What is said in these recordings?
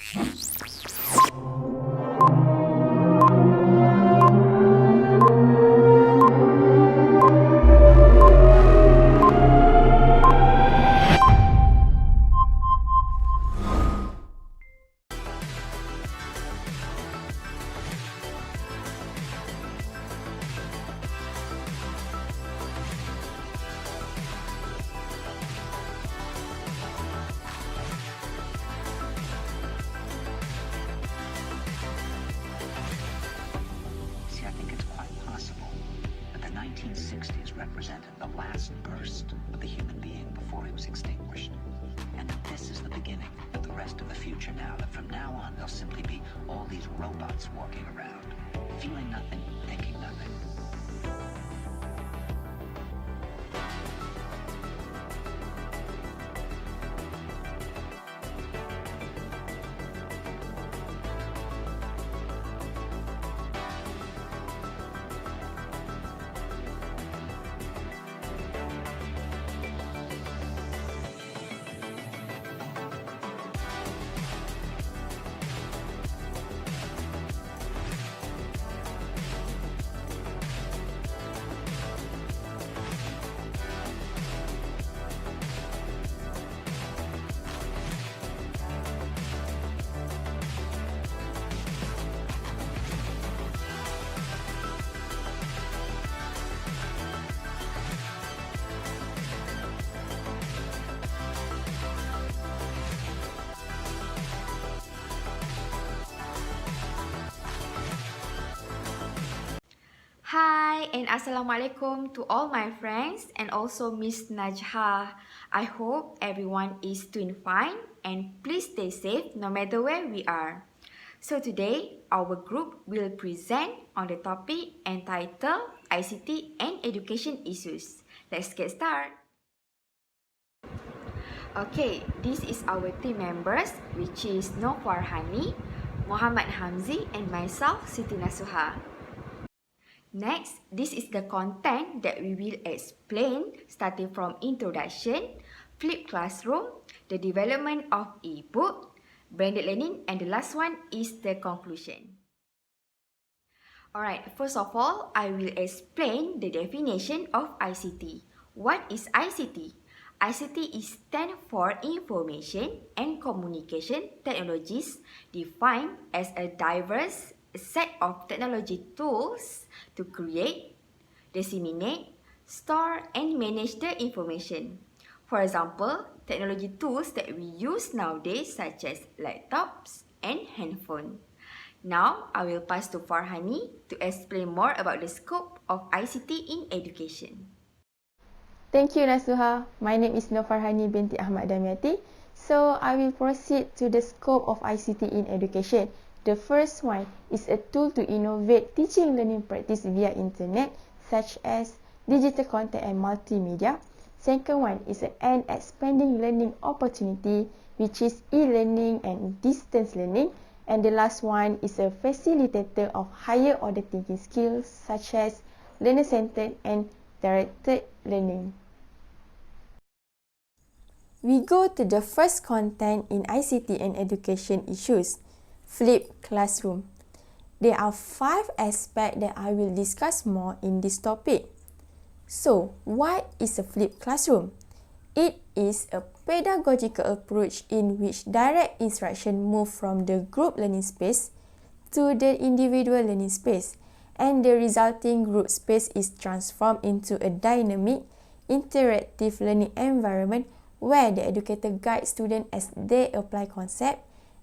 See, I think it's quite possible that the 1960s represented the last burst of the human being before he was extinguished. And that this is the beginning of the rest of the future now, that from now on there'll simply be all these robots walking around, feeling nothing, thinking nothing. Hi and Assalamualaikum to all my friends and also Miss Najha. I hope everyone is doing fine and please stay safe no matter where we are. So today, our group will present on the topic entitled ICT and Education Issues. Let's get started. Okay, this is our team members which is Noh Farhani, Muhammad Hamzi and myself Siti Nasuha. Next, this is the content that we will explain starting from introduction, flipped classroom, the development of e-book, blended learning, and the last one is the conclusion. Alright, first of all, I will explain the definition of ICT. What is ICT? ICT is stand for Information and Communication Technologies, defined as a diverse set of technology tools to create, disseminate, store, and manage the information. For example, technology tools that we use nowadays such as laptops and handphone. Now, I will pass to Farhani to explain more about the scope of ICT in education. Thank you, Nasuha. My name is Noh Farhani binti Ahmad Damiati. So, I will proceed to the scope of ICT in education. The first one is a tool to innovate teaching learning practice via internet, such as digital content and multimedia. Second one is an expanding learning opportunity, which is e-learning and distance learning. And the last one is a facilitator of higher order thinking skills, such as learner-centered and directed learning. We go to the first content in ICT and education issues. Flipped classroom. There are 5 aspects that I will discuss more in this topic. So, what is a flipped classroom? It is a pedagogical approach in which direct instruction move from the group learning space to the individual learning space, and the resulting group space is transformed into a dynamic, interactive learning environment where the educator guides students as they apply concept.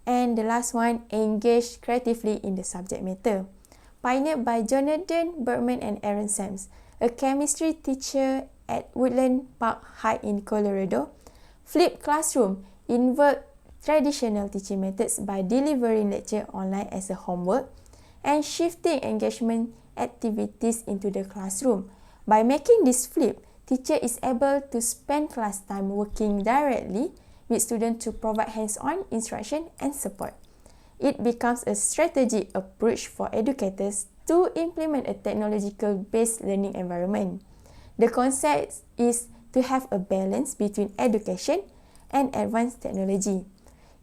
And the last one, engage creatively in the subject matter. Pioneered by Jonathan Bergman and Aaron Sams, a chemistry teacher at Woodland Park High in Colorado, flipped classroom invert traditional teaching methods by delivering lecture online as a homework and shifting engagement activities into the classroom. By making this flip, teacher is able to spend class time working directly with students to provide hands-on instruction and support. It becomes a strategic approach for educators to implement a technological-based learning environment. The concept is to have a balance between education and advanced technology.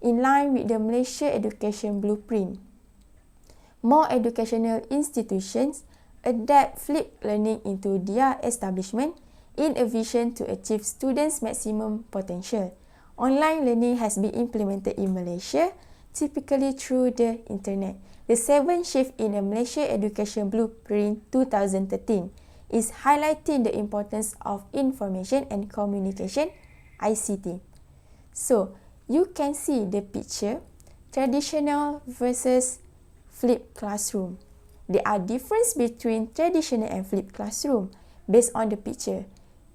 in line with the Malaysia Education Blueprint. More educational institutions adapt flipped learning into their establishment in a vision to achieve students' maximum potential. Online learning has been implemented in Malaysia, typically through the internet. The 7th shift in the Malaysia Education Blueprint 2013 is highlighting the importance of information and communication, ICT. So, you can see the picture, traditional versus flipped classroom. There are differences between traditional and flipped classroom based on the picture.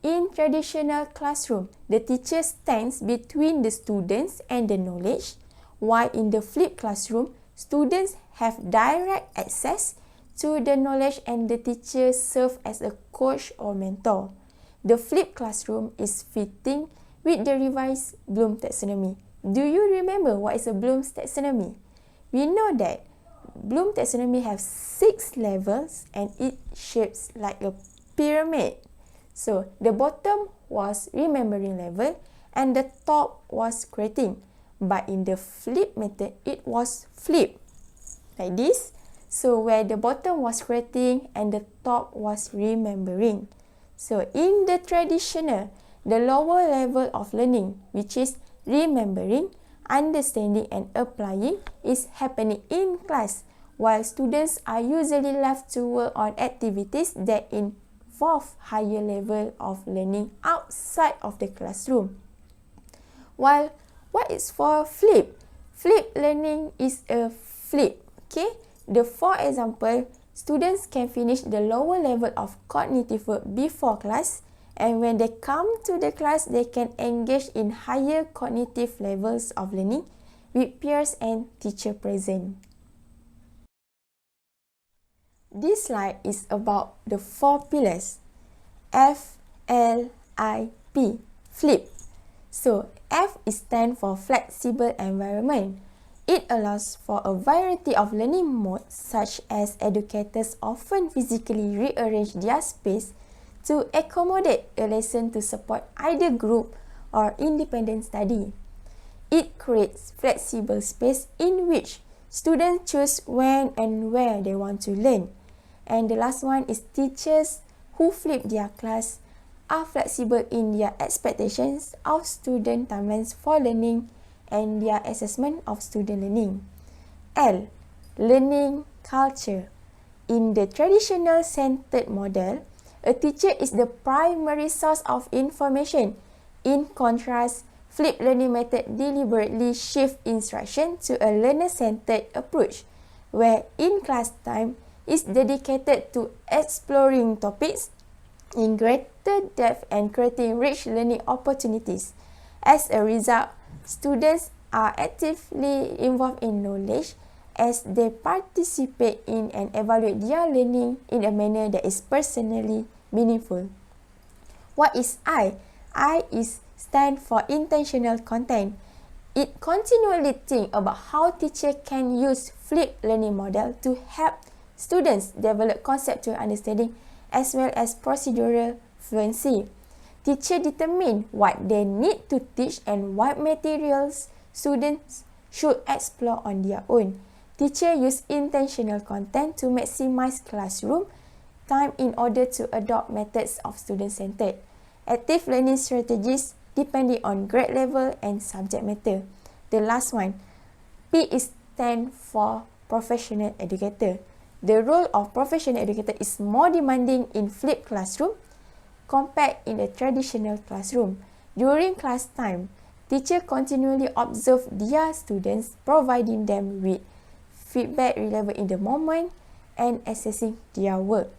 In traditional classroom, the teacher stands between the students and the knowledge, while in the flipped classroom, students have direct access to the knowledge and the teacher serves as a coach or mentor. The flipped classroom is fitting with the revised Bloom taxonomy. Do you remember what is a Bloom's taxonomy? We know that Bloom taxonomy has 6 levels and it shapes like a pyramid. So the bottom was remembering level and the top was creating. But in the flip method, it was flipped like this. So where the bottom was creating and the top was remembering. So in the traditional, the lower level of learning, which is remembering, understanding and applying, is happening in class, while students are usually left to work on activities that involve higher level of learning outside of the classroom. While what is for flip? Flip learning is a flip. Okay, for example, students can finish the lower level of cognitive work before class, and when they come to the class, they can engage in higher cognitive levels of learning with peers and teacher present. This slide is about the 4 pillars. F, L, I, P, flip. So, F is stand for flexible environment. It allows for a variety of learning modes, such as educators often physically rearrange their space to accommodate a lesson to support either group or independent study. It creates flexible space in which students choose when and where they want to learn. And the last one is teachers who flip their class are flexible in their expectations of student timelines for learning and their assessment of student learning. L, learning culture. In the traditional centered model, a teacher is the primary source of information. In contrast, flipped learning method deliberately shift instruction to a learner-centered approach, where in-class time is dedicated to exploring topics in greater depth and creating rich learning opportunities. As a result, students are actively involved in knowledge as they participate in and evaluate their learning in a manner that is personally meaningful. What is I? I is stand for intentional content. It continually think about how teacher can use flipped learning model to help students develop conceptual understanding as well as procedural fluency. Teacher determine what they need to teach and what materials students should explore on their own. Teacher use intentional content to maximize classroom time in order to adopt methods of student-centered. Active learning strategies depending on grade level and subject matter. The last one, P is stand for professional educator. The role of professional educator is more demanding in flipped classroom compared in a traditional classroom. During class time, teachers continually observe their students, providing them with feedback relevant in the moment and assessing their work.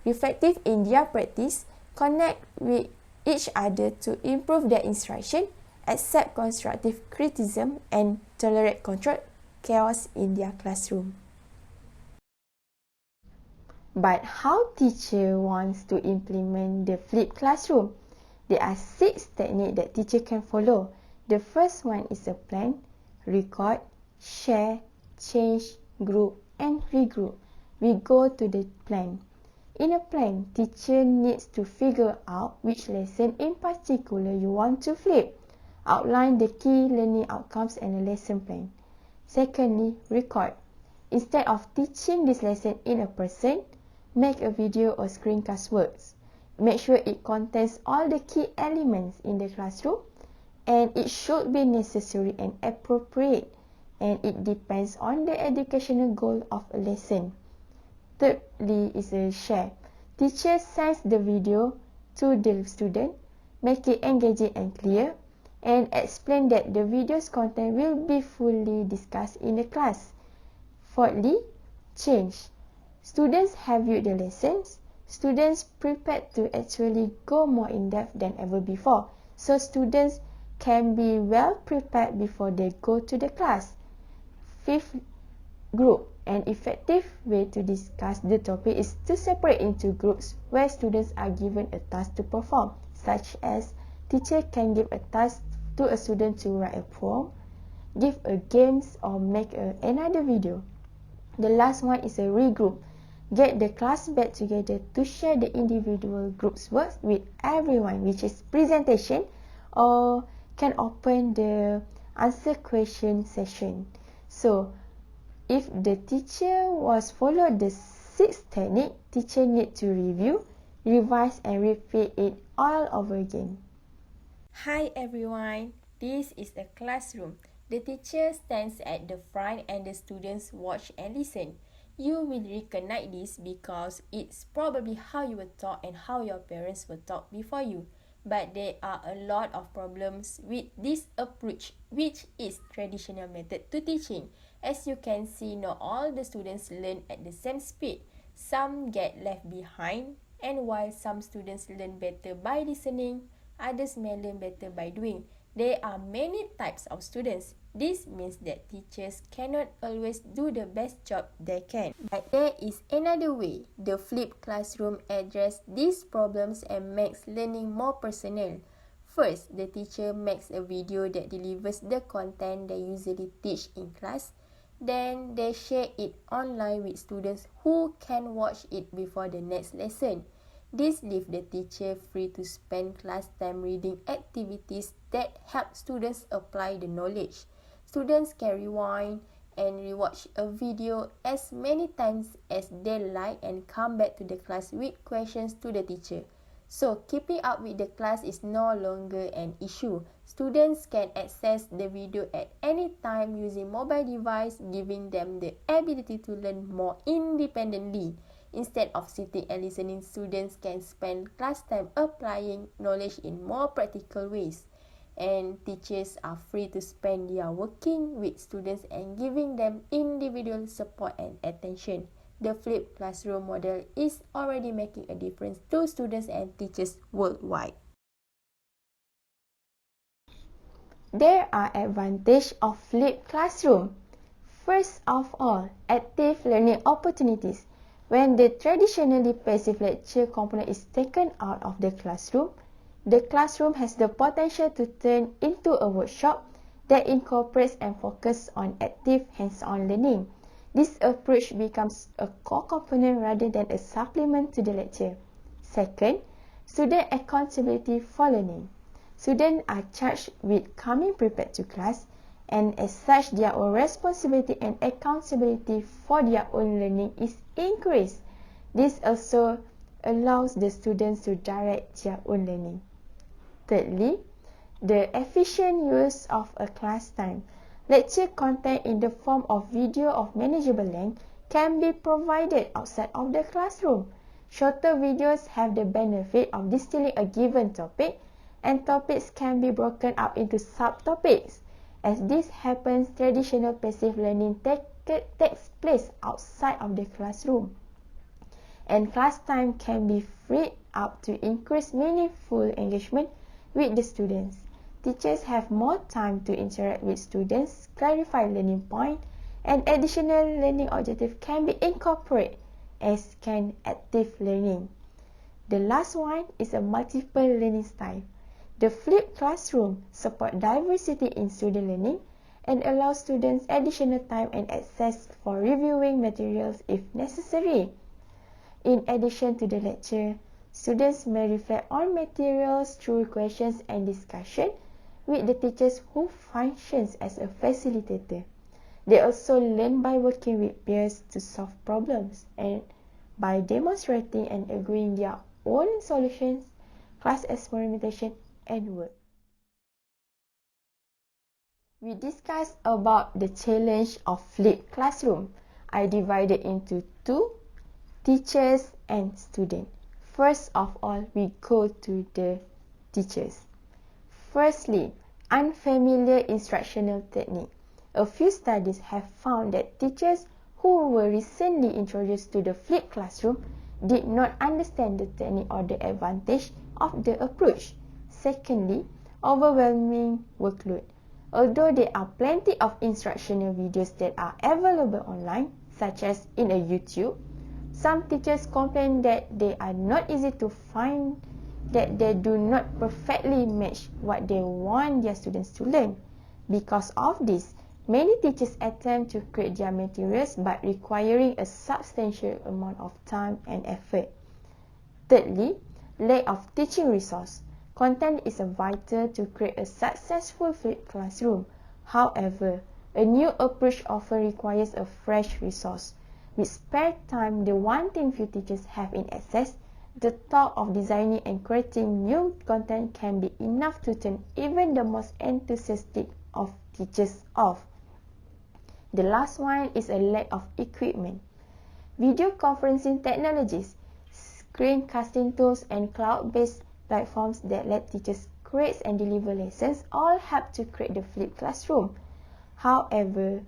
Reflective in their practice, connect with each other to improve their instruction, accept constructive criticism, and tolerate controlled chaos in their classroom. But how teacher wants to implement the flipped classroom? There are 6 techniques that teacher can follow. The first one is a plan, record, share, change, group, and regroup. We go to the plan. In a plan, teacher needs to figure out which lesson in particular you want to flip. Outline the key learning outcomes and a lesson plan. Secondly, record. Instead of teaching this lesson in a person, make a video or screencast works. Make sure it contains all the key elements in the classroom, and it should be necessary and appropriate, and it depends on the educational goal of a lesson. Thirdly is a share. Teacher sends the video to the student, make it engaging and clear, and explain that the video's content will be fully discussed in the class. Fourthly, change. Students have viewed the lessons. Students prepared to actually go more in depth than ever before. So students can be well prepared before they go to the class. Fifth group. An effective way to discuss the topic is to separate into groups where students are given a task to perform, such as teacher can give a task to a student to write a poem, give a games, or make another video. The last one is a regroup. Get the class back together to share the individual group's works with everyone, which is presentation, or can open the answer question session. So, if the teacher was followed the 6th technique, teacher need to review, revise, and repeat it all over again. Hi everyone, this is a classroom. The teacher stands at the front and the students watch and listen. You will recognize this because it's probably how you were taught and how your parents were taught before you. But there are a lot of problems with this approach, which is traditional method to teaching. As you can see, not all the students learn at the same speed. Some get left behind, and while some students learn better by listening, others may learn better by doing. There are many types of students. This means that teachers cannot always do the best job they can. But there is another way. The flipped classroom addresses these problems and makes learning more personal. First, the teacher makes a video that delivers the content they usually teach in class. Then they share it online with students who can watch it before the next lesson. This leaves the teacher free to spend class time reading activities that help students apply the knowledge. Students can rewind and rewatch a video as many times as they like and come back to the class with questions to the teacher. So, keeping up with the class is no longer an issue. Students can access the video at any time using mobile device, giving them the ability to learn more independently. Instead of sitting and listening, students can spend class time applying knowledge in more practical ways. And teachers are free to spend their working with students and giving them individual support and attention. The flipped classroom model is already making a difference to students and teachers worldwide. There are advantages of flipped classroom. First of all, active learning opportunities. When the traditionally passive lecture component is taken out of the classroom has the potential to turn into a workshop that incorporates and focuses on active hands-on learning. This approach becomes a core component rather than a supplement to the lecture. Second, student accountability for learning. Students are charged with coming prepared to class, and as such, their own responsibility and accountability for their own learning is increased. This also allows the students to direct their own learning. Thirdly, the efficient use of a class time. Lecture content in the form of video of manageable length can be provided outside of the classroom. Shorter videos have the benefit of distilling a given topic, and topics can be broken up into subtopics. As this happens, traditional passive learning takes place outside of the classroom, and class time can be freed up to increase meaningful engagement with the students. Teachers have more time to interact with students, clarify learning points, and additional learning objectives can be incorporated, as can active learning. The last one is a multiple learning style. The flipped classroom supports diversity in student learning and allows students additional time and access for reviewing materials if necessary. In addition to the lecture, students may reflect on materials through questions and discussion, with the teachers who functions as a facilitator. They also learn by working with peers to solve problems and by demonstrating and agreeing their own solutions, class experimentation, and work. We discussed about the challenge of flipped classroom. I divided into two, teachers and students. First of all, we go to the teachers. Firstly, unfamiliar instructional technique. A few studies have found that teachers who were recently introduced to the flipped classroom did not understand the technique or the advantage of the approach. Secondly, overwhelming workload. Although there are plenty of instructional videos that are available online, such as in a YouTube, some teachers complain that they are not easy to find, that they do not perfectly match what they want their students to learn. Because of this, many teachers attempt to create their materials but requiring a substantial amount of time and effort. Thirdly, lack of teaching resource. Content is vital to create a successful flipped classroom. However, a new approach often requires a fresh resource. With spare time, the one thing few teachers have in access, the thought of designing and creating new content can be enough to turn even the most enthusiastic of teachers off. The last one is a lack of equipment. Video conferencing technologies, screencasting tools, and cloud-based platforms that let teachers create and deliver lessons all help to create the flipped classroom. However,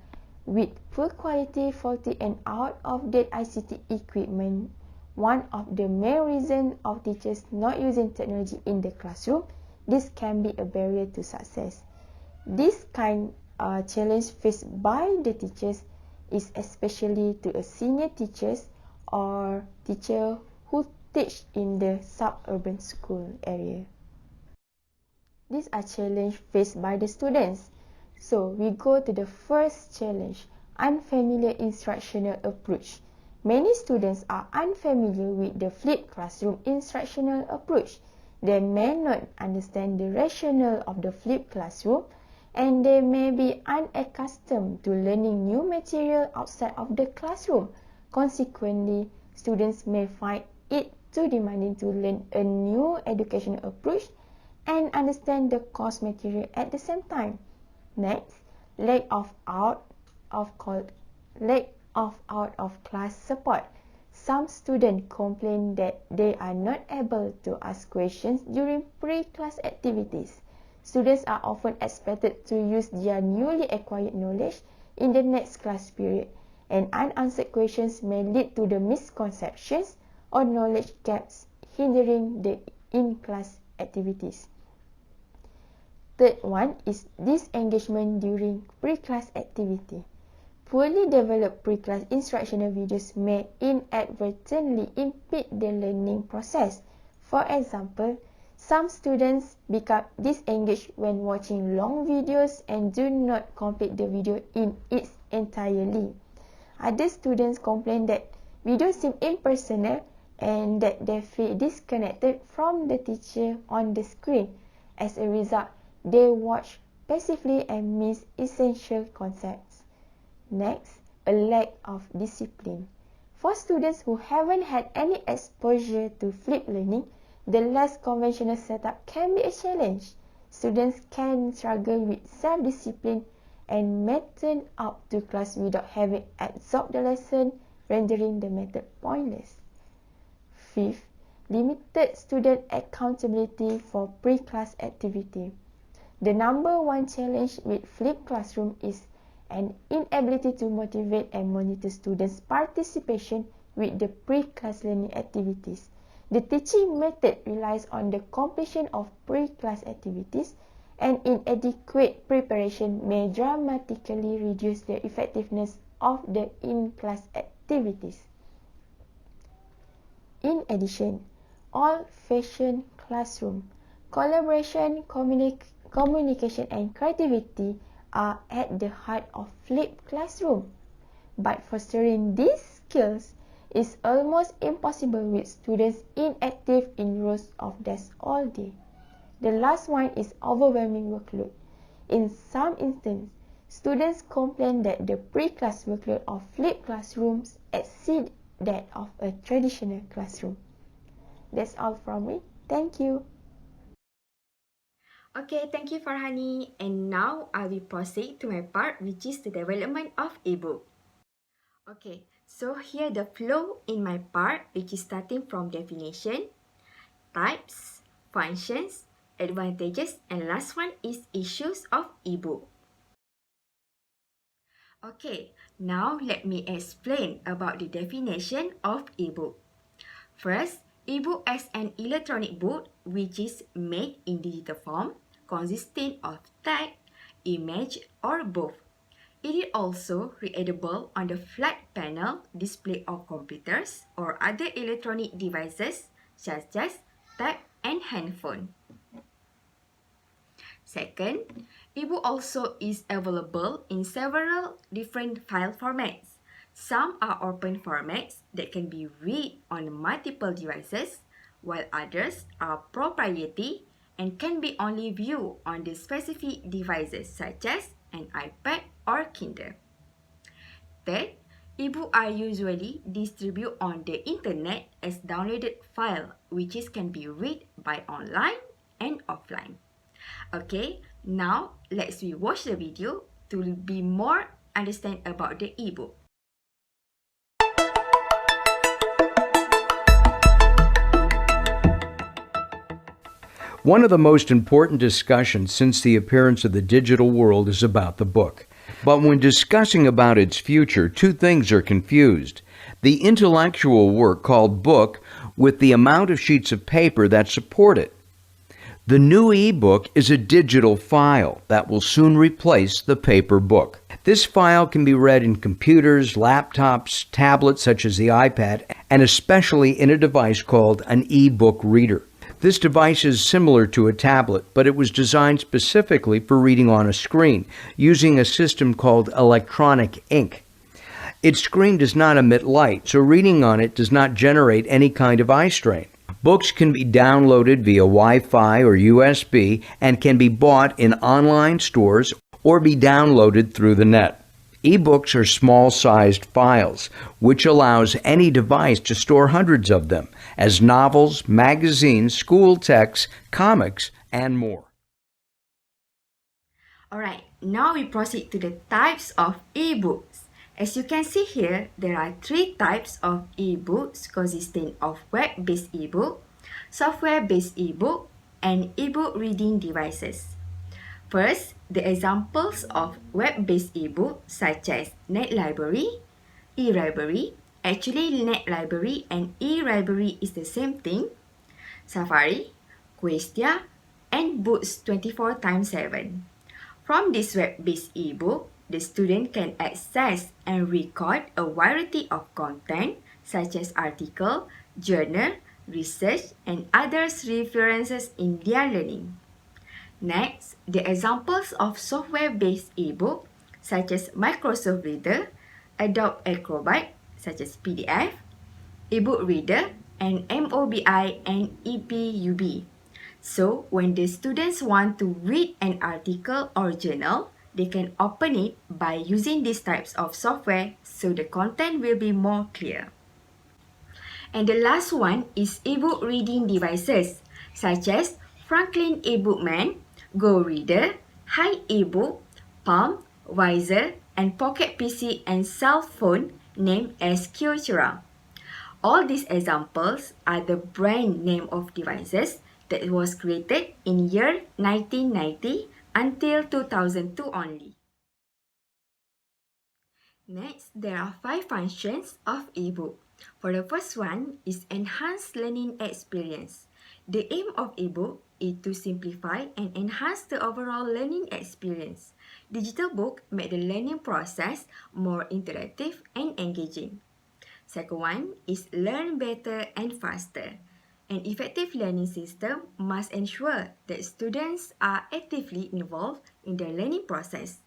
with poor quality, faulty, and out-of-date ICT equipment, one of the main reasons of teachers not using technology in the classroom, this can be a barrier to success. This kind of challenge faced by the teachers is especially to a senior teachers or teacher who teach in the suburban school area. These are challenges faced by the students. So we go to the first challenge, unfamiliar instructional approach. Many students are unfamiliar with the flipped classroom instructional approach. They may not understand the rationale of the flipped classroom, and they may be unaccustomed to learning new material outside of the classroom. Consequently, students may find it too demanding to learn a new educational approach and understand the course material at the same time. Next, lack of out-of-class support. Some students complain that they are not able to ask questions during pre-class activities. Students are often expected to use their newly acquired knowledge in the next class period, and unanswered questions may lead to the misconceptions or knowledge gaps hindering the in-class activities. Third one is disengagement during pre-class activity. Poorly developed pre-class instructional videos may inadvertently impede the learning process. For example, some students become disengaged when watching long videos and do not complete the video in its entirety. Other students complain that videos seem impersonal and that they feel disconnected from the teacher on the screen. As a result, they watch passively and miss essential concepts. Next, a lack of discipline. For students who haven't had any exposure to flipped learning, the less conventional setup can be a challenge. Students can struggle with self-discipline and may turn up to class without having absorbed the lesson, rendering the method pointless. Fifth, limited student accountability for pre-class activity. The number one challenge with flipped classroom is an inability to motivate and monitor students' participation with the pre-class learning activities. The teaching method relies on the completion of pre-class activities, and inadequate preparation may dramatically reduce the effectiveness of the in-class activities. In addition, old-fashioned classroom, collaboration, communication, and creativity are at the heart of flipped classroom. But fostering these skills is almost impossible with students inactive in rows of desks all day. The last one is overwhelming workload. In some instances, students complain that the pre-class workload of flipped classrooms exceed that of a traditional classroom. That's all from me. Thank you. Okay, thank you Farhani. And now I will proceed to my part, which is the development of ebook. Okay, so here the flow in my part, which is starting from definition, types, functions, advantages, and last one is issues of ebook. Okay, now let me explain about the definition of ebook. First, ebook as an electronic book which is made in digital form, consisting of text, image, or both. It is also readable on the flat panel display of computers or other electronic devices such as tab and handphone. Second, ebook also is available in several different file formats. Some are open formats that can be read on multiple devices, while others are proprietary and can be only viewed on the specific devices such as an iPad or Kindle. Third, ebooks are usually distributed on the internet as downloaded file, which can be read by online and offline. Okay, now let's watch the video to be more understand about the ebook. One of the most important discussions since the appearance of the digital world is about the book. But when discussing about its future, two things are confused: the intellectual work called book with the amount of sheets of paper that support it. The new e-book is a digital file that will soon replace the paper book. This file can be read in computers, laptops, tablets such as the iPad, and especially in a device called an e-book reader. This device is similar to a tablet, but it was designed specifically for reading on a screen, using a system called electronic ink. Its screen does not emit light, so reading on it does not generate any kind of eye strain. Books can be downloaded via Wi-Fi or USB and can be bought in online stores or be downloaded through the net. E-books are small-sized files, which allows any device to store hundreds of them, as novels, magazines, school texts, comics, and more. Alright, now we proceed to the types of e-books. As you can see here, there are three types of e-books consisting of web-based e-book, software-based e-book, and e-book reading devices. First, the examples of web-based e-book such as NetLibrary, eLibrary. Actually, NetLibrary and eLibrary is the same thing. Safari, Questia, and Books 24/7. From this web-based e-book, the student can access and record a variety of content such as article, journal, research, and other references in their learning. Next, the examples of software-based e-book such as Microsoft Reader, Adobe Acrobat such as PDF, eBook Reader, and MOBI and EPUB. So, when the students want to read an article or journal, they can open it by using these types of software so the content will be more clear. And the last one is ebook reading devices such as Franklin eBookman, Go Reader, Hi eBook, Palm, Wiser, and Pocket PC and cell phone named as Kyocera. All these examples are the brand name of devices that was created in year 1990 until 2002 only. Next, there are 5 functions of ebook. For the first one is enhanced learning experience. The aim of ebook is to simplify and enhance the overall learning experience. Digital book make the learning process more interactive and engaging. Second one is learn better and faster. An effective learning system must ensure that students are actively involved in the learning process.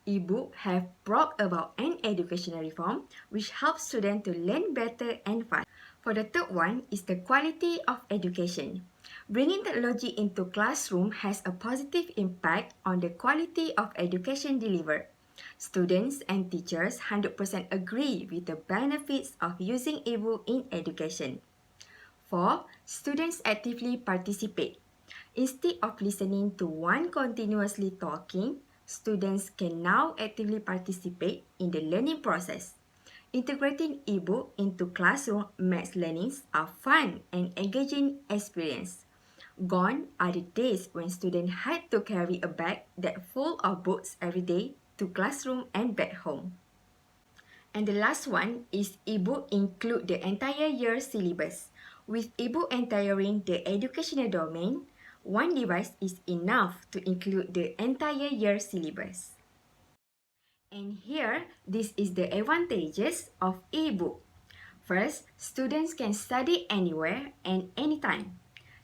E-books have brought about an educational reform which helps students to learn better and faster. For the third one is the quality of education. Bringing technology into classroom has a positive impact on the quality of education delivered. Students and teachers 100% agree with the benefits of using e-book in education. 4. Students actively participate. Instead of listening to one continuously talking, students can now actively participate in the learning process. Integrating e-book into classroom makes learnings a fun and engaging experience. Gone are the days when students had to carry a bag that full of books every day to classroom and back home. And the last one is e-book include the entire year syllabus. With e-book entering the educational domain, one device is enough to include the entire year syllabus. And here, this is the advantages of e-book. First, students can study anywhere and anytime.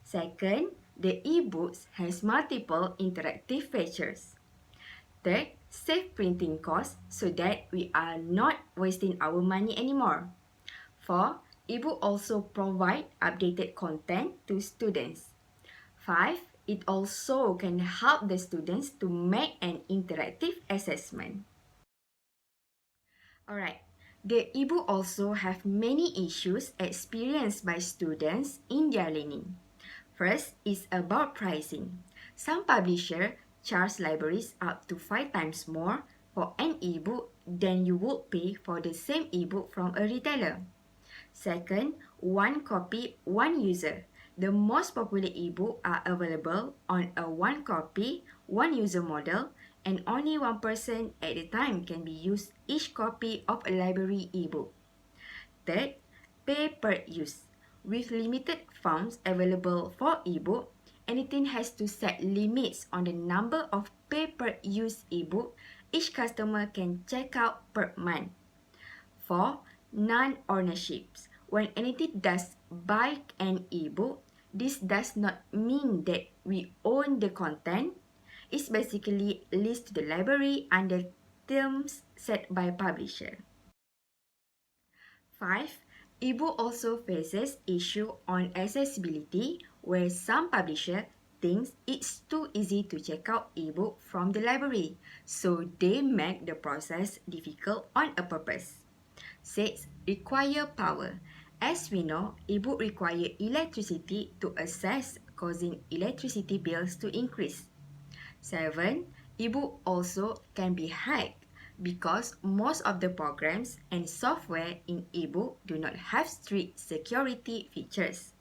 Second, the e-books has multiple interactive features. Third, save printing costs so that we are not wasting our money anymore. 4. E-book also provide updated content to students. 5. It also can help the students to make an interactive assessment. Alright, the e-book also have many issues experienced by students in their learning. First is about pricing. Some publishers charge libraries up to 5 times more for an e-book than you would pay for the same e-book from a retailer. Second, one copy, one user. The most popular e-book are available on a one copy, one user model, and only one person at a time can be used each copy of a library e-book. Third, pay per use. With limited funds available for e-book, anything has to set limits on the number of pay per use e-book each customer can check out per month. 4. Non-ownerships. When anything does buy an e-book, this does not mean that we own the content. It's basically leased to the library under terms set by publisher. 5. E-book also faces issue on accessibility where some publisher thinks it's too easy to check out e-book from the library, so they make the process difficult on a purpose. 6. Require power. As we know, e-book require electricity to access, causing electricity bills to increase. 7. E-book also can be hacked because most of the programs and software in e-book do not have strict security features.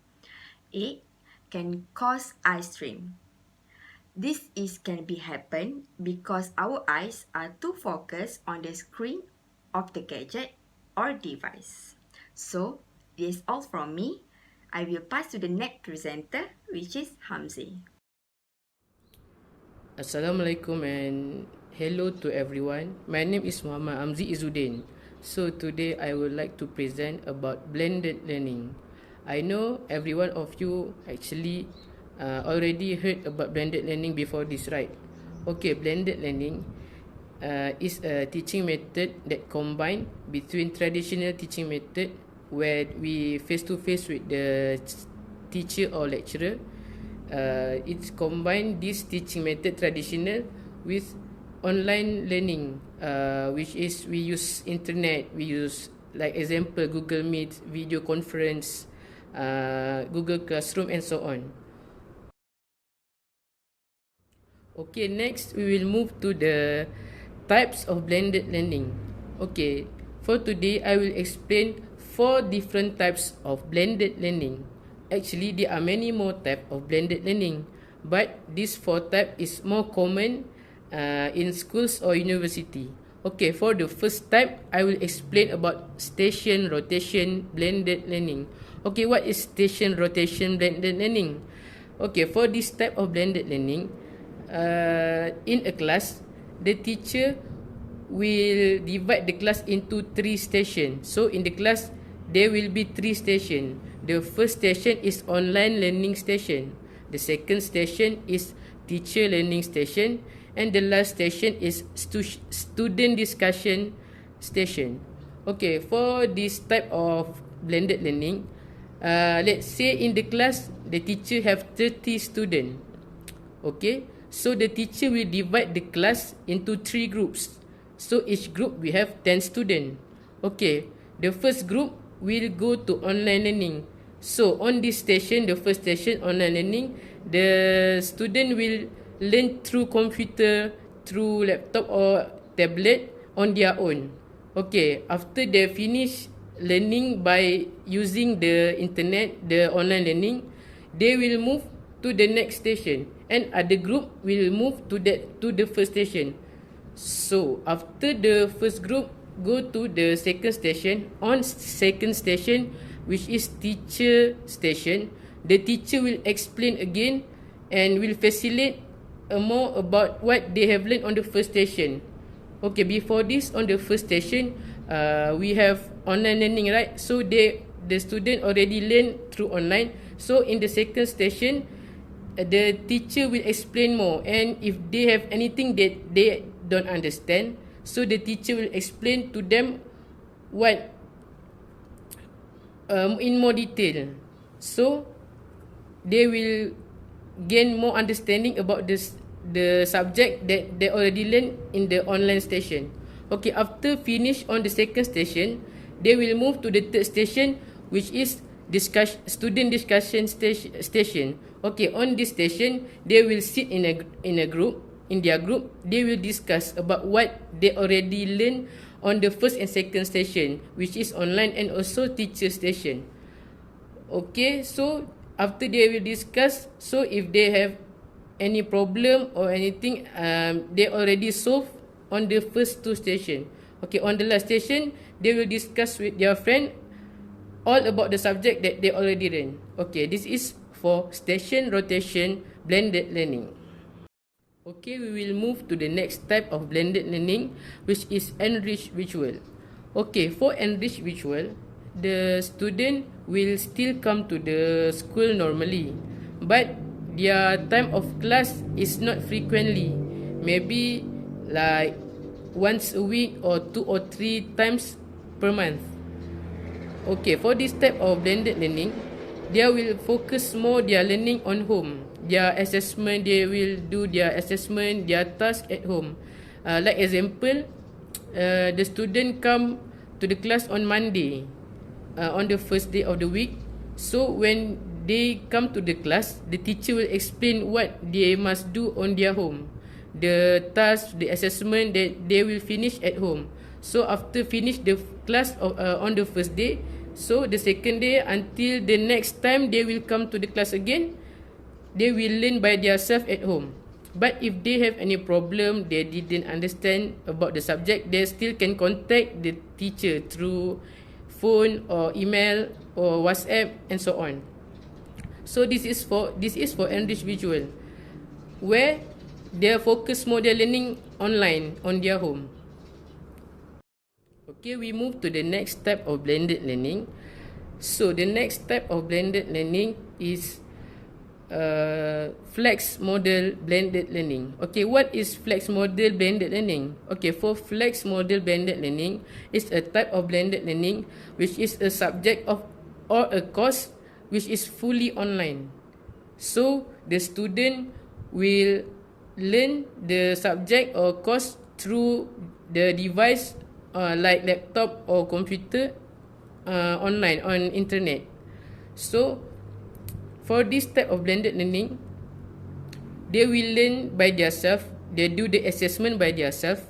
8. Can cause eye strain. This can be happen because our eyes are too focused on the screen of the gadget or device. So, this is all from me. I will pass to the next presenter, which is Hamzi. Assalamualaikum and hello to everyone. My name is Muhammad Hamzi Izzuddin. So today I would like to present about blended learning. I know every one of you actually already heard about blended learning before this, right? Okay, blended learning is a teaching method that combine between traditional teaching method where we face to face with the teacher or lecturer. It's combine this teaching method traditional with online learning, which is we use internet, we use like example Google Meet, video conference, Google Classroom and so on. Okay, next we will move to the types of blended learning. Okay, for today I will explain 4 different types of blended learning. Actually, there are many more types of blended learning, but this 4 type is more common in schools or university. Okay, for the first type, I will explain about station rotation blended learning. Okay, what is station rotation blended learning? Okay, for this type of blended learning, in a class, the teacher will divide the class into 3 stations. So in the class, there will be 3 stations. The first station is online learning station. The second station is teacher learning station. And the last station is student discussion station. Okay, for this type of blended learning, let's say in the class, the teacher have 30 students. Okay, so the teacher will divide the class into 3 groups. So each group we have 10 students. Okay, the first group will go to online learning. So on this station, the first station, online learning, the student will learn through computer, through laptop or tablet on their own. Okay, after they finish learning by using the internet, the online learning, they will move to the next station, and other group will move to the first station. So after the first group go to the second station, on second station, which is teacher station, the teacher will explain again and will facilitate more about what they have learned on the first station. Okay, before this, on the first station, we have online learning, right? So the student already learn through online. So in the second station, the teacher will explain more, and if they have anything that they don't understand, so the teacher will explain to them what in more detail. So they will gain more understanding about the subject that they already learned in the online station. Okay, after finish on the second station, they will move to the third station, which is student discussion station. Okay, on this station, they will sit in a group. In their group, they will discuss about what they already learned on the first and second station, which is online and also teacher station. Okay, so after they will discuss, so if they have any problem or anything, they already solve on the first 2 station. Okay, on the last station, they will discuss with their friend all about the subject that they already learned. Okay, this is for station rotation blended learning. Okay, we will move to the next type of blended learning, which is enriched visual. Okay, for enriched visual, the student will still come to the school normally, but their time of class is not frequently. Maybe like once a week or 2 or 3 times per month. Okay, for this type of blended learning, they will focus more their learning on home. Their assessment, they will do their assessment, their task at home. Like example, the student come to the class on Monday, on the first day of the week. So when they come to the class, the teacher will explain what they must do on their home, the task, the assessment that they will finish at home. So after finish the class on the first day, so the second day until the next time they will come to the class again, they will learn by themselves at home. But if they have any problem, they didn't understand about the subject, they still can contact the teacher through phone or email or WhatsApp and so on. So this is for enriched visual, where they focus more their learning online on their home. Okay, we move to the next type of blended learning. So the next type of blended learning is flex model blended learning. Okay, what is flex model blended learning? Okay, for flex model blended learning is a type of blended learning which is a subject of or a course which is fully online. So the student will learn the subject or course through the device like laptop or computer online on internet. So for this type of blended learning, they will learn by themselves, they do the assessment by themselves,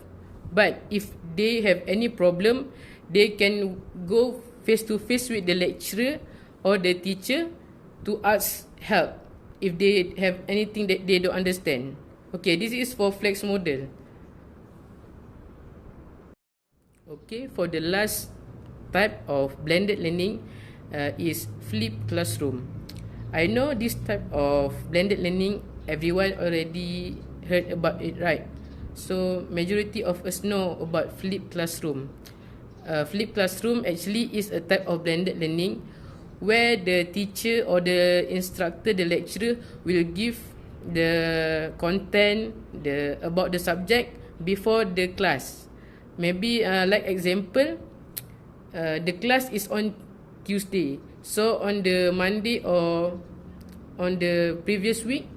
but if they have any problem, they can go face to face with the lecturer or the teacher to ask help if they have anything that they don't understand. Okay, this is for flex model. Okay, for the last type of blended learning is flipped classroom. I know this type of blended learning, everyone already heard about it, right? So majority of us know about flipped classroom. Flipped classroom actually is a type of blended learning where the teacher or the instructor, the lecturer will give the content about the subject before the class. Maybe like example, the class is on Tuesday. So on the Monday or on the previous week,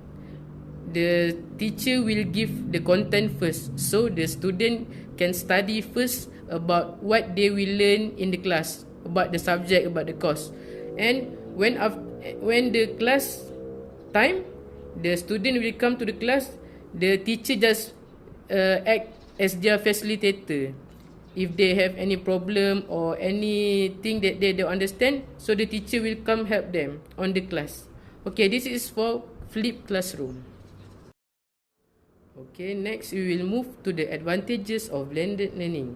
the teacher will give the content first, so the student can study first about what they will learn in the class, about the subject, about the course. And when the class time, the student will come to the class, the teacher just act as their facilitator. If they have any problem or anything that they don't understand, so the teacher will come help them on the class. Okay, this is for flipped classroom. Okay, next we will move to the advantages of blended learning.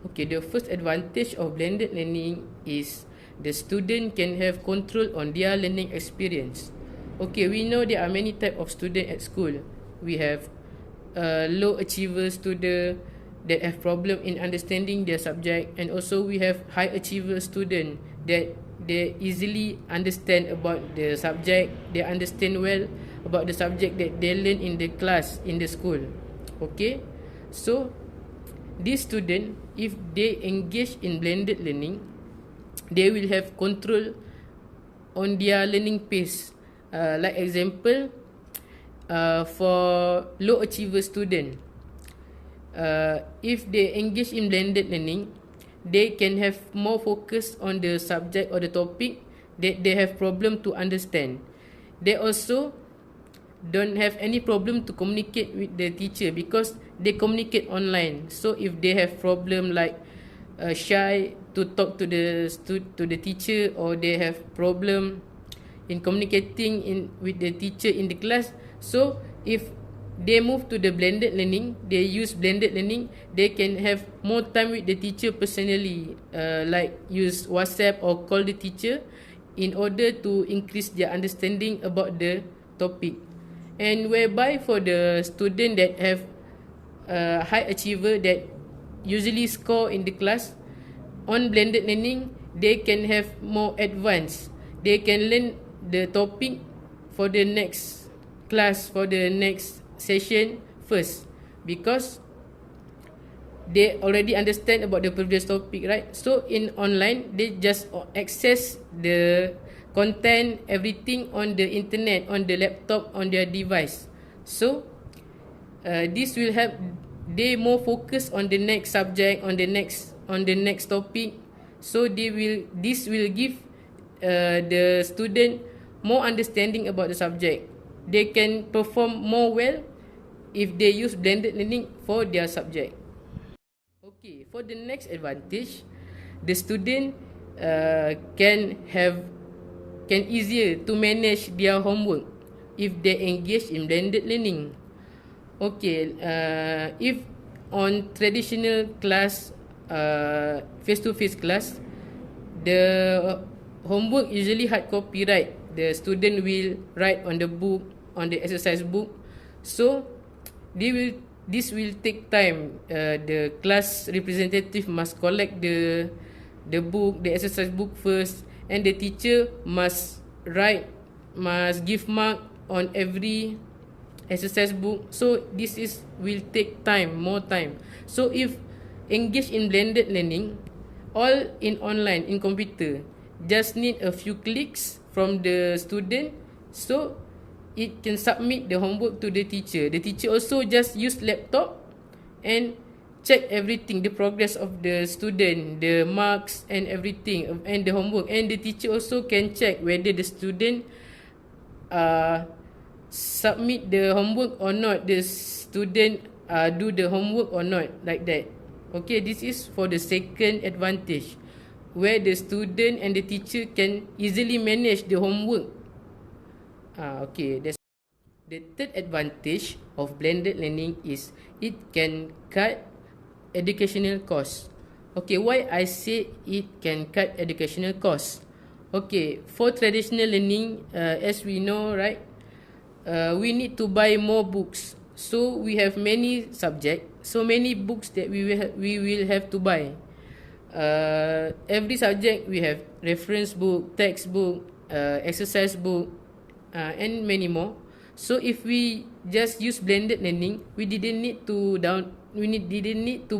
Okay, the first advantage of blended learning is the student can have control on their learning experience. Okay, we know there are many types of students at school. We have low achiever student that have problem in understanding their subject, and also we have high achiever student that they easily understand about the subject, they understand well about the subject that they learn in the class, in the school. Okay, so these student, if they engage in blended learning, they will have control on their learning pace. Like example, for low achiever student, if they engage in blended learning, they can have more focus on the subject or the topic that they have problem to understand. They also don't have any problem to communicate with the teacher because they communicate online. So if they have problem like shy to talk to the teacher, or they have problem in communicating with the teacher in the class, so if they move to the blended learning, they use blended learning, they can have more time with the teacher personally, like use WhatsApp or call the teacher in order to increase their understanding about the topic. And whereby for the student that have high achiever that usually score in the class, on blended learning, they can have more advanced. They can learn the topic for the next class, for the next session first, because they already understand about the previous topic, right? So in online, they just access the content, everything on the internet, on the laptop, on their device. So this will help they more focus on the next subject, on the next topic. So this will give the student more understanding about the subject. They can perform more well if they use blended learning for their subject. Okay, for the next advantage, the student can easier to manage their homework if they engage in blended learning. Okay, if on traditional class, face-to-face class, the homework usually hard copy, right? The student will write on the book, on the exercise book. So this will take time. The class representative must collect the book, the exercise book first, and the teacher must give mark on every exercise book. So this will take more time. So if engage in blended learning, all in online, in computer, just need a few clicks from the student, so it can submit the homework to the teacher. The teacher also just use laptop and check everything, the progress of the student, the marks and everything, and the homework. And the teacher also can check whether the student submit the homework or not, the student do the homework or not, like that. Okay, this is for the second advantage, where the student and the teacher can easily manage the homework. Okay, that's the third advantage of blended learning is it can cut educational costs. Okay, why I say it can cut educational costs? Okay, for traditional learning, as we know, right, we need to buy more books. So we have many subjects, so many books that we will have to buy. Every subject we have reference book, textbook, exercise book, and many more. So if we just use blended learning, we didn't need to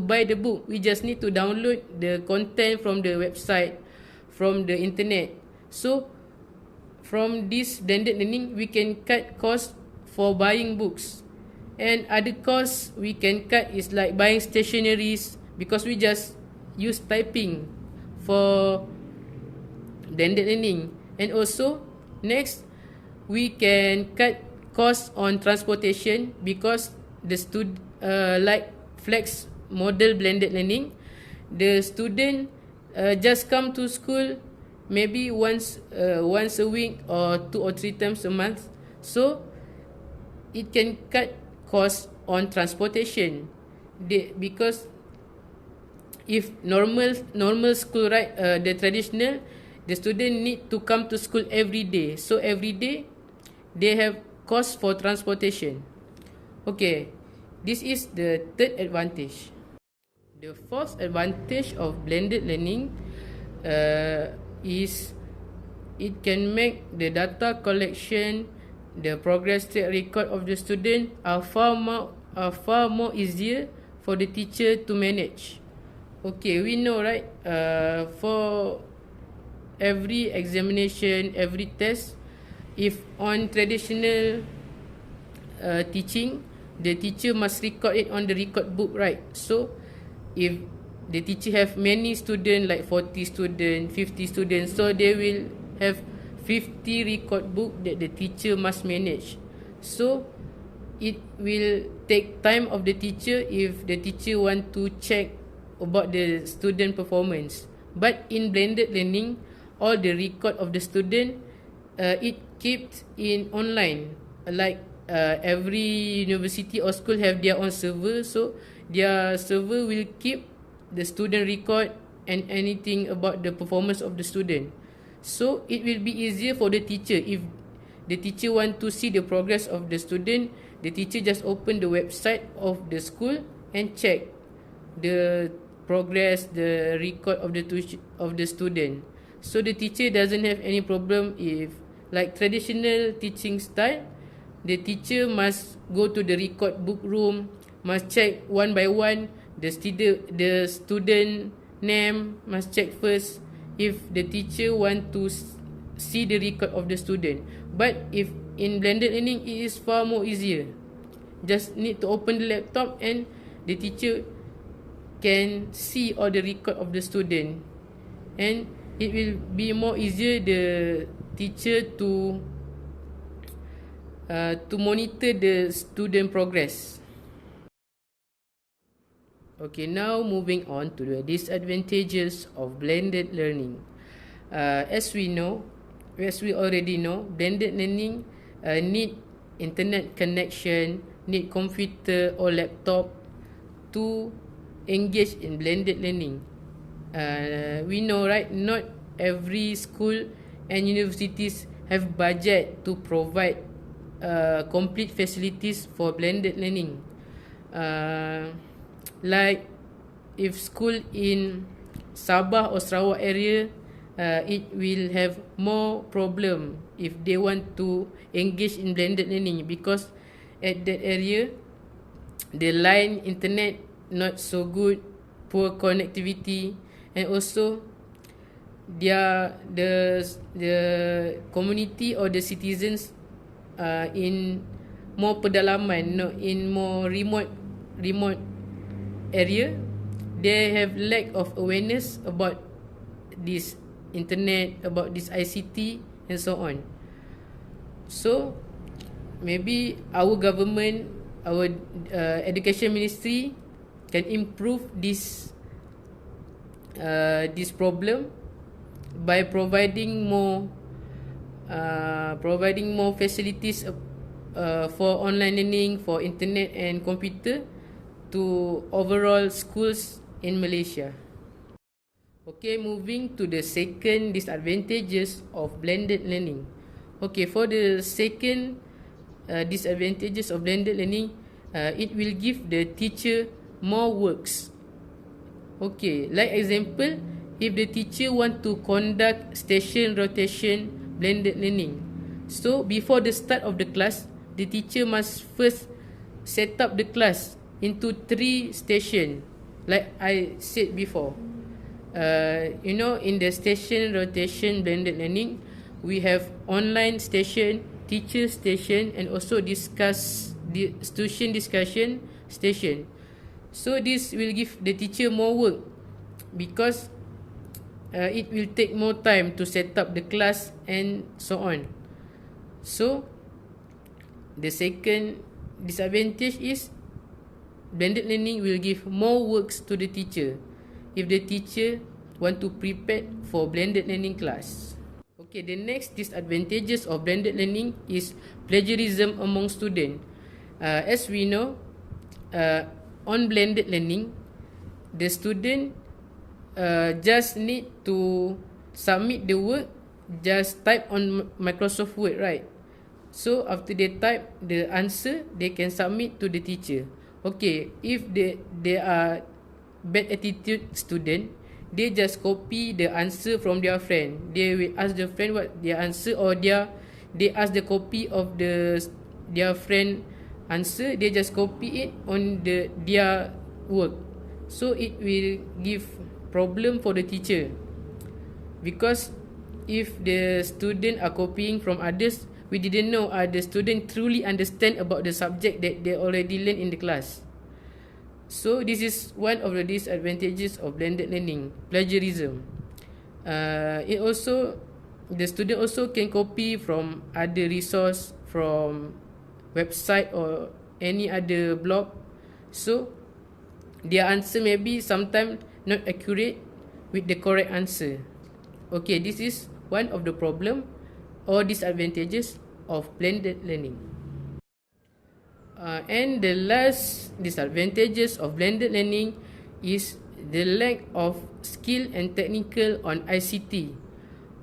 buy the book. We just need to download the content from the website, from the internet. So from this blended learning, we can cut costs for buying books. And other costs we can cut is like buying stationeries, because we just use typing for blended learning. And also, next, we can cut costs on transportation, because the like flex model blended learning, the student just come to school maybe once a week or 2 or 3 times a month. So it can cut costs on transportation, because if normal school, right, the traditional, the student need to come to school every day, so every day they have cost for transportation. Okay, this is the third advantage. The fourth advantage of blended learning is it can make the data collection, the progress track record of the student are far more easier for the teacher to manage. Okay, we know, right, for every examination, every test, if on traditional teaching, the teacher must record it on the record book, right? So if the teacher have many students, like 40 students, 50 students, so they will have 50 record book that the teacher must manage. So it will take time of the teacher if the teacher want to check about the student performance. But in blended learning, all the record of the student, it keeps in online. Like every university or school have their own server, so their server will keep the student record and anything about the performance of the student. So it will be easier for the teacher. If the teacher want to see the progress of the student, the teacher just open the website of the school and check the progress, the record of the student. So the teacher doesn't have any problem if, like traditional teaching style, the teacher must go to the record book room, must check one by one the student name, must check first if the teacher want to see the record of the student. But if in blended learning, it is far more easier. Just need to open the laptop and the teacher can see all the record of the student, and it will be more easier the teacher to monitor the student progress. Okay, now moving on to the disadvantages of blended learning. As we already know, blended learning need internet connection, need computer or laptop to engage in blended learning. We know, right, not every school and universities have budget to provide complete facilities for blended learning. Like if school in Sabah or Sarawak area, it will have more problem if they want to engage in blended learning, because at that area the line internet not so good, poor connectivity, and also the community or the citizens in more pedalaman, no, in more remote area, they have lack of awareness about this internet, about this ICT and so on. So maybe our government, our education ministry can improve this problem by providing more facilities for online learning, for internet and computer to overall schools in Malaysia. Okay, moving to the second disadvantages of blended learning. Okay, for the second disadvantages of blended learning, it will give the teacher more works. Okay, like example, if the teacher want to conduct station rotation blended learning, so before the start of the class, the teacher must first set up the class into 3 stations, like I said before. In the station rotation blended learning, we have online station, teacher station, and also student discussion station. So this will give the teacher more work because it will take more time to set up the class and so on. So the second disadvantage is blended learning will give more works to the teacher if the teacher want to prepare for blended learning class. Okay, the next disadvantages of blended learning is plagiarism among students. As we know, on blended learning, the student just need to submit the work, just type on Microsoft Word, right? So after they type the answer, they can submit to the teacher. Okay, if they are bad attitude student, they just copy the answer from their friend. They will ask the friend what their answer, or they ask the copy of their friend answer. They just copy it on their work. So it will give problem for the teacher, because if the student are copying from others, we didn't know the student truly understand about the subject that they already learned in the class. So this is one of the disadvantages of blended learning, plagiarism. The student also can copy from other resource, from website or any other blog. So their answer may be sometimes not accurate with the correct answer. Okay, this is one of the problem or disadvantages of blended learning. And the last disadvantages of blended learning is the lack of skill and technical on ICT.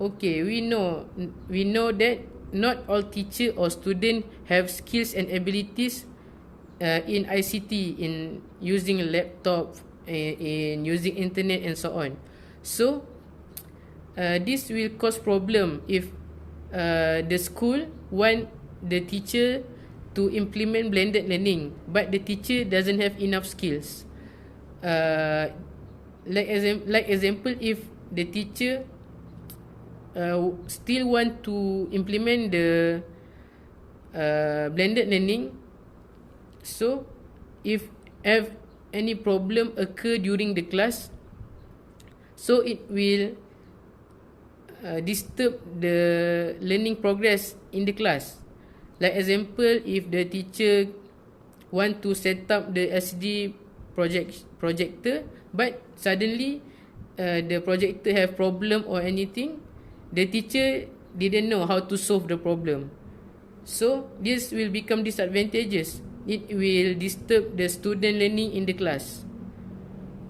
Okay, we know that not all teacher or student have skills and abilities in ICT, in using a laptop, in using internet and so on. So this will cause problem if the school want the teacher to implement blended learning, but the teacher doesn't have enough skills. Like example, if the teacher still want to implement the blended learning, so if have any problem occur during the class, so it will disturb the learning progress in the class. Like example, if the teacher want to set up the SD projector, but suddenly the projector have problem or anything, the teacher didn't know how to solve the problem. So this will become disadvantages. It will disturb the student learning in the class.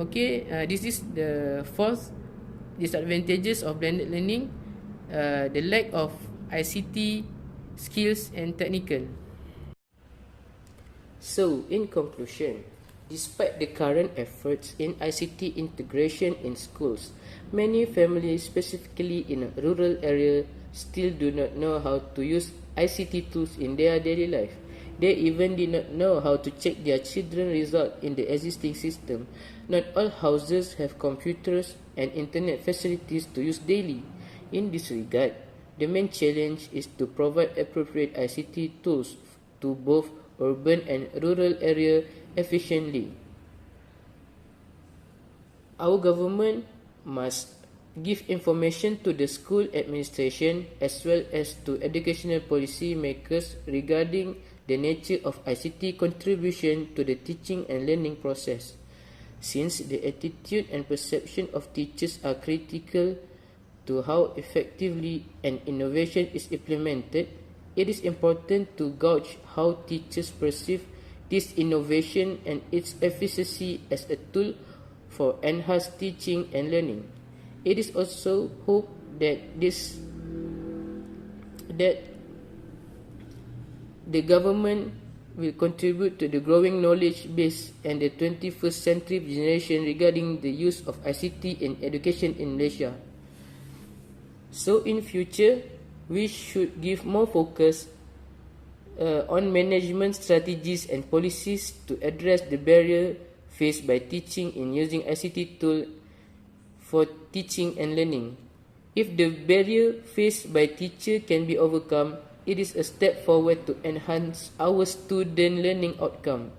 Okay, this is the fourth disadvantages of blended learning, the lack of ICT skills and technical. So, in conclusion, despite the current efforts in ICT integration in schools, many families, specifically in a rural area, still do not know how to use ICT tools in their daily life. They even did not know how to check their children's result in the existing system. Not all houses have computers and internet facilities to use daily. In this regard, the main challenge is to provide appropriate ICT tools to both urban and rural areas efficiently. Our government must give information to the school administration as well as to educational policy makers regarding the nature of ICT contribution to the teaching and learning process. Since the attitude and perception of teachers are critical to how effectively an innovation is implemented, it is important to gauge how teachers perceive this innovation and its efficacy as a tool for enhanced teaching and learning. It is also hoped that the government will contribute to the growing knowledge base and the 21st century generation regarding the use of ICT in education in Malaysia. So in future, we should give more focus on management strategies and policies to address the barrier faced by teaching in using ICT tools. for teaching and learning. If the barrier faced by teacher can be overcome, it is a step forward to enhance our student learning outcome.